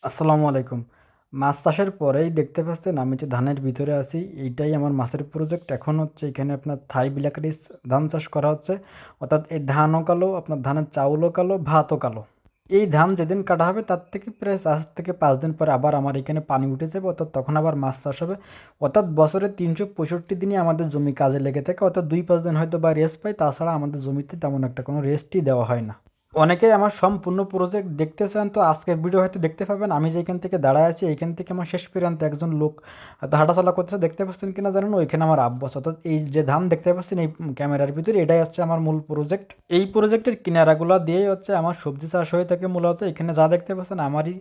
আসসালামু আলাইকুম। মাছ চাষের পরেই দেখতে পাচ্ছেন আমি যে ধানের ভিতরে আছি, এইটাই আমার মাছের প্রজেক্ট। এখন হচ্ছে এখানে আপনার থাই ব্ল্যাক রাইস ধান চাষ করা হচ্ছে। অর্থাৎ এই ধানও কালো, আপনার ধানের চাউলও কালো, ভাতও কালো। এই ধান যেদিন কাটা হবে তার থেকে প্রায় ৪ থেকে ৫ দিন পরে আবার আমার এখানে পানি উঠে যাবে, অর্থাৎ তখন আবার মাছ চাষ হবে। অর্থাৎ বছরে ৩৬৫ দিনই আমাদের জমি কাজে লেগে থাকে, অর্থাৎ ২-৫ দিন হয়তো বা রেস্ট পাই, তাছাড়া আমাদের জমিতে তেমন একটা কোনো রেস্টই দেওয়া হয় না। অনেকেই আমার সম্পূর্ণ প্রজেক্ট দেখতে চান, তো আজকের ভিডিও হয়তো দেখতে পাবেন। আমি যেখান থেকে দাঁড়ায় আছি এইখান থেকে আমার শেষ প্রান্তে একজন লোক হয়তো হাঁটাচলা করতেছে, দেখতে পাচ্ছেন কিনা জানেন, ওইখানে আমার আব্বাস। অর্থাৎ এই যে ধান দেখতে পাচ্ছেন এই ক্যামেরার ভিতরে, এটাই হচ্ছে আমার মূল প্রজেক্ট। এই প্রজেক্টের কিনারাগুলো দিয়েই হচ্ছে আমার সবজি চাষ হয়ে থাকে মূলত। এখানে যা দেখতে পাচ্ছেন আমারই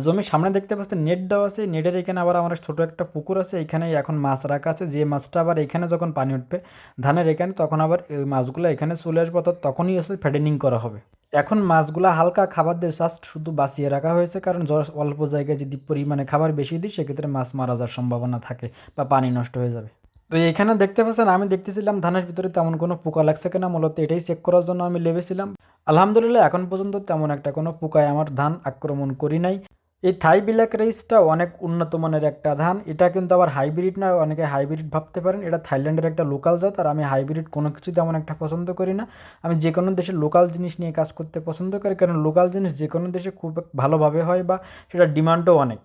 জমির সামনে দেখতে পাচ্ছেন নেট দেওয়া আছে, নেটের এখানে আবার আমার ছোট একটা পুকুর আছে, এখানে এখন মাছ রাখা আছে। যে মাছটা আবার এখানে যখন পানি উঠবে ধানের এখানে, তখন আবার এই মাছগুলো এখানে চলে আসবে, অর্থাৎ তখনই হচ্ছে ফ্যাটেনিং করা হবে। এখন মাছগুলা হালকা খাবার দিয়ে জাস্ট শুধু বাঁচিয়ে রাখা হয়েছে, কারণ অল্প জায়গায় যদি পরিমাণে খাবার বেশি দিই সেক্ষেত্রে মাছ মারা যাওয়ার সম্ভাবনা থাকে বা পানি নষ্ট হয়ে যাবে। তো এখানে দেখতে পাচ্ছেন আমি দেখতেছিলাম ধানের ভিতরে তেমন কোনো পোকা লাগছে কিনা, মূলত এটাই চেক করার জন্য আমি লেবেছিলাম। আলহামদুলিল্লাহ এখন পর্যন্ত তেমন একটা কোনো পোকায় আমার ধান আক্রমণ করি নাই। এই থাই ব্ল্যাক রাইসটা অনেক উন্নত মানের একটা ধান। এটা কিন্তু আবার হাইব্রিড না, অনেকে হাইব্রিড ভাবতে পারেন। এটা থাইল্যান্ডের একটা লোকাল জাত, আর আমি হাইব্রিড কোনো কিছু তেমন একটা পছন্দ করি না। আমি যে কোনো দেশের লোকাল জিনিস নিয়ে কাজ করতে পছন্দ করি, কারণ লোকাল জিনিস যে কোনো দেশে খুব ভালোভাবে হয় বা সেটার ডিমান্ডও অনেক।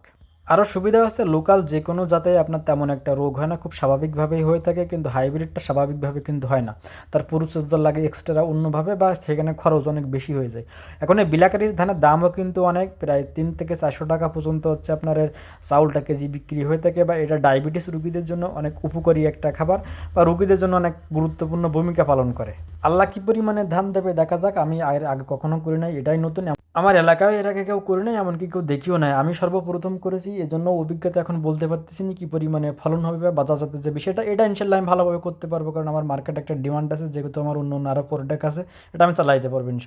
আরও সুবিধা হচ্ছে লোকাল যে কোনো জাতে আপনার তেমন একটা রোগ হয় না, খুব স্বাভাবিকভাবেই হয়ে থাকে, কিন্তু হাইব্রিডটা স্বাভাবিকভাবে কিন্তু হয় না। তার পরিচর্যা লাগে এক্সট্রা অন্যভাবে, বা সেখানে খরচ অনেক বেশি হয়ে যায়। এখন এই ব্ল্যাক রাইস ধানের দামও কিন্তু অনেক, প্রায় ৩ থেকে ৪০০ টাকা পর্যন্ত হচ্ছে আপনার এর চাউলটা কেজি বিক্রি হয়ে থাকে। বা এটা ডায়াবেটিস রুগীদের জন্য অনেক উপকারী একটা খাবার, বা রুগীদের জন্য অনেক গুরুত্বপূর্ণ ভূমিকা পালন করে। আল্লাহ কী পরিমাণে ধান দেবে দেখা যাক। আমি আগে কখনো করি নাই, এটাই নতুন। আমার এলাকায় এর আগে কেউ করে নাই, এমনকি কেউ দেখিও নাই, আমি সর্বপ্রথম করেছি। এজন্য অভিজ্ঞতা এখন বলতে পারতেছি না কী পরিমাণে ফলন হবে বা বাজারজাতের যে বিষয়টা, এটা ইনশাল্লাহ আমি ভালোভাবে করতে পারবো, কারণ আমার মার্কেটে একটা ডিমান্ড আছে, যেহেতু আমার অন্য অন্য আরও প্রোডাক্ট আছে, এটা আমি চালাইতে পারবো ইনশাল্লাহ।